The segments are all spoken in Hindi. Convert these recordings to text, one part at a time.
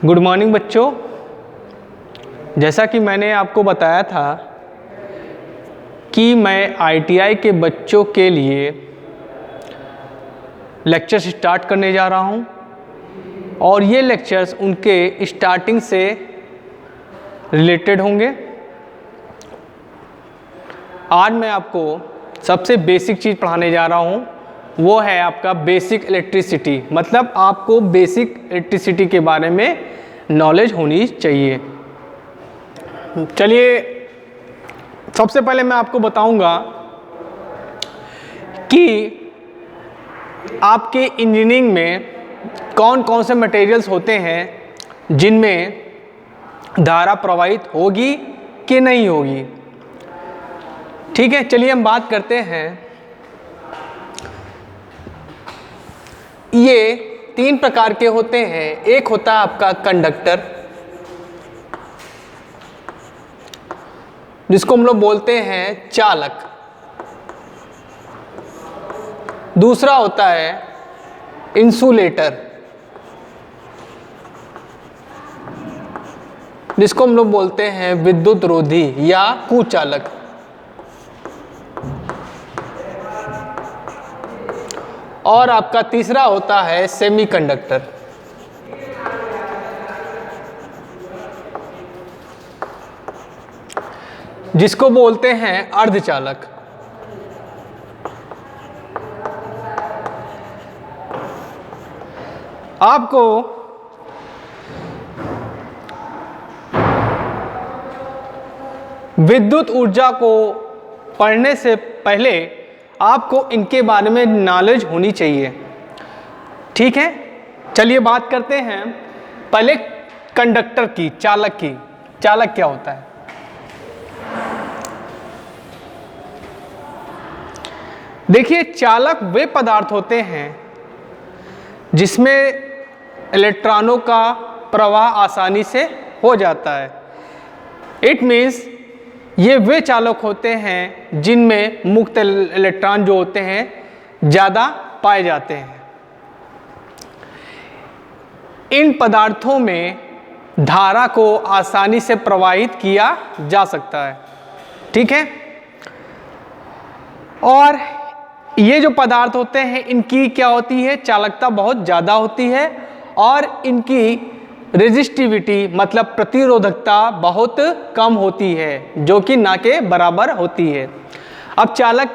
गुड मॉर्निंग बच्चों। जैसा कि मैंने आपको बताया था कि मैं आईटीआई के बच्चों के लिए लेक्चर्स स्टार्ट करने जा रहा हूं और ये लेक्चर्स उनके स्टार्टिंग से रिलेटेड होंगे। आज मैं आपको सबसे बेसिक चीज़ पढ़ाने जा रहा हूं, वो है आपका बेसिक इलेक्ट्रिसिटी। मतलब आपको बेसिक इलेक्ट्रिसिटी के बारे में नॉलेज होनी चाहिए। चलिए सबसे पहले मैं आपको बताऊंगा कि आपके इंजीनियरिंग में कौन कौन से मटेरियल्स होते हैं जिनमें धारा प्रवाहित होगी कि नहीं होगी। ठीक है, चलिए हम बात करते हैं। ये तीन प्रकार के होते हैं। एक होता है आपका कंडक्टर, जिसको हम लोग बोलते हैं चालक। दूसरा होता है इंसुलेटर, जिसको हम लोग बोलते हैं विद्युत रोधी या कुचालक। और आपका तीसरा होता है सेमीकंडक्टर। जिसको बोलते हैं अर्धचालक। आपको विद्युत ऊर्जा को पढ़ने से पहले आपको इनके बारे में नॉलेज होनी चाहिए। ठीक है, चलिए बात करते हैं पहले कंडक्टर की, चालक की। चालक क्या होता है? देखिए, चालक वे पदार्थ होते हैं जिसमें इलेक्ट्रॉनों का प्रवाह आसानी से हो जाता है। इट मीन्स ये वे चालक होते हैं जिनमें मुक्त इलेक्ट्रॉन जो होते हैं ज़्यादा पाए जाते हैं। इन पदार्थों में धारा को आसानी से प्रवाहित किया जा सकता है। ठीक है, और ये जो पदार्थ होते हैं इनकी क्या होती है, चालकता बहुत ज़्यादा होती है और इनकी रेजिस्टिविटी मतलब प्रतिरोधकता बहुत कम होती है, जो कि ना के बराबर होती है। अब चालक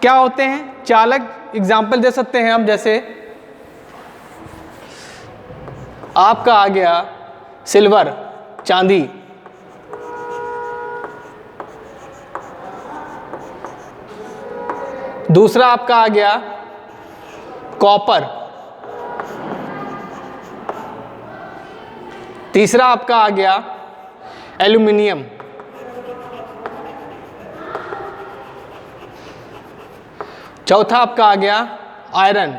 क्या होते हैं? चालक एग्जाम्पल दे सकते हैं हम, जैसे आपका आ गया सिल्वर, चांदी। दूसरा आपका आ गया कॉपर। तीसरा आपका आ गया एल्यूमिनियम। चौथा आपका आ गया आयरन।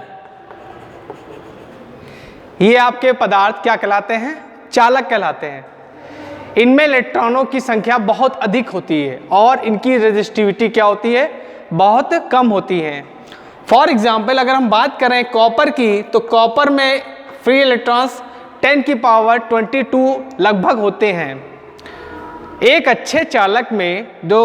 ये आपके पदार्थ क्या कहलाते हैं? चालक कहलाते हैं। इनमें इलेक्ट्रॉनों की संख्या बहुत अधिक होती है और इनकी रेजिस्टिविटी क्या होती है? बहुत कम होती है। फॉर एग्जाम्पल अगर हम बात करें कॉपर की, तो कॉपर में फ्री इलेक्ट्रॉन्स 10 की पावर 22 लगभग होते हैं। एक अच्छे चालक में जो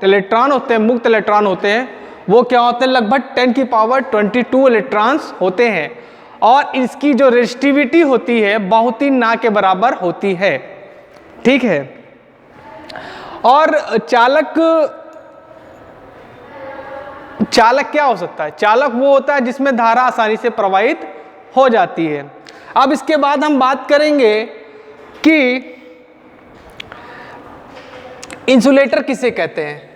इलेक्ट्रॉन होते हैं, मुक्त इलेक्ट्रॉन होते हैं, वो क्या होते हैं? लगभग 10 की पावर 22 इलेक्ट्रॉन्स होते हैं और इसकी जो रेजिस्टिविटी होती है बहुत ही ना के बराबर होती है। ठीक है, और चालक क्या हो सकता है? चालक वो होता है जिसमें धारा आसानी से प्रवाहित हो जाती है। अब इसके बाद हम बात करेंगे कि इंसुलेटर किसे कहते हैं।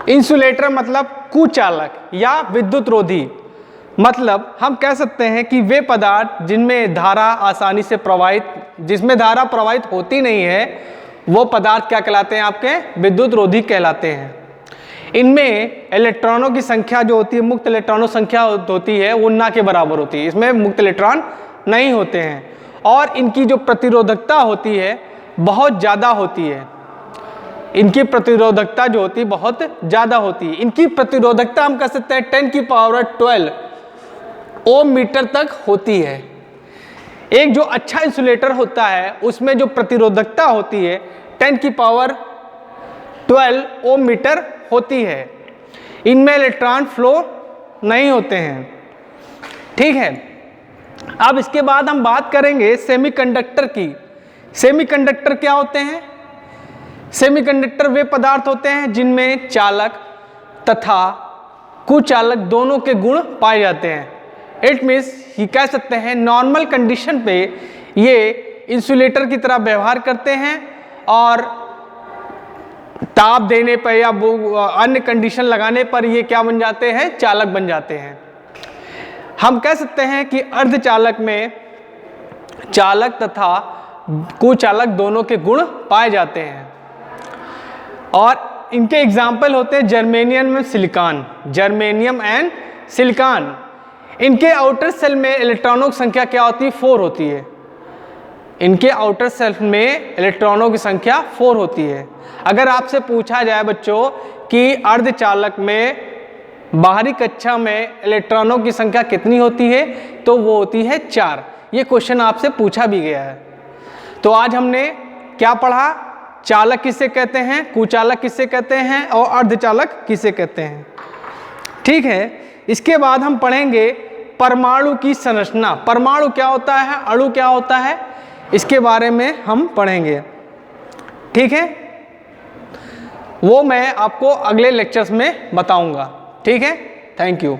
इंसुलेटर मतलब कुचालक या विद्युत रोधी। मतलब हम कह सकते हैं कि वे पदार्थ जिनमें धारा आसानी से जिसमें धारा प्रवाहित होती नहीं है, वो पदार्थ क्या कहलाते हैं? आपके विद्युत रोधी कहलाते हैं। इनमें इलेक्ट्रॉनों की संख्या जो होती है, मुक्त इलेक्ट्रॉनों संख्या होती है, वो ना के बराबर होती है। इसमें मुक्त इलेक्ट्रॉन नहीं होते हैं और इनकी जो प्रतिरोधकता होती है बहुत ज़्यादा होती है। इनकी प्रतिरोधकता जो होती है बहुत ज़्यादा होती है। इनकी प्रतिरोधकता हम कह सकते हैं 10⁻12 ओम मीटर तक होती है। एक जो अच्छा इंसुलेटर होता है उसमें जो प्रतिरोधकता होती है 10⁻12 ओम मीटर होती है। इनमें इलेक्ट्रॉन फ्लो नहीं होते हैं, ठीक है। अब इसके बाद हम बात करेंगे सेमीकंडक्टर की। सेमीकंडक्टर क्या होते हैं? सेमीकंडक्टर वे पदार्थ होते हैं जिनमें चालक तथा कुचालक दोनों के गुण पाए जाते हैं। इट मीन्स ये कह सकते हैं नॉर्मल कंडीशन पे ये इंसुलेटर की तरह व्यवहार करते हैं और ताप देने पर या अन्य कंडीशन लगाने पर ये क्या बन जाते हैं? चालक बन जाते हैं। हम कह सकते हैं कि अर्धचालक में चालक तथा कुचालक दोनों के गुण पाए जाते हैं और इनके एग्जाम्पल होते हैं जर्मेनियम में सिलिकॉन, जर्मेनियम एंड सिलिकॉन। इनके आउटर सेल में इलेक्ट्रॉनों की संख्या क्या होती है? 4 होती है। इनके आउटर सेल में इलेक्ट्रॉनों की संख्या 4 होती है। अगर आपसे पूछा जाए बच्चों कि अर्धचालक में बाहरी कक्षा में इलेक्ट्रॉनों की संख्या कितनी होती है, तो वो होती है 4। ये क्वेश्चन आपसे पूछा भी गया है। तो आज हमने क्या पढ़ा? चालक किसे कहते हैं, कुचालक किसे कहते हैं और अर्धचालक किसे कहते हैं, ठीक है। इसके बाद हम पढ़ेंगे परमाणु की संरचना। परमाणु क्या होता है, अणु क्या होता है, इसके बारे में हम पढ़ेंगे, ठीक है। वो मैं आपको अगले लेक्चर्स में बताऊंगा, ठीक है। Thank you.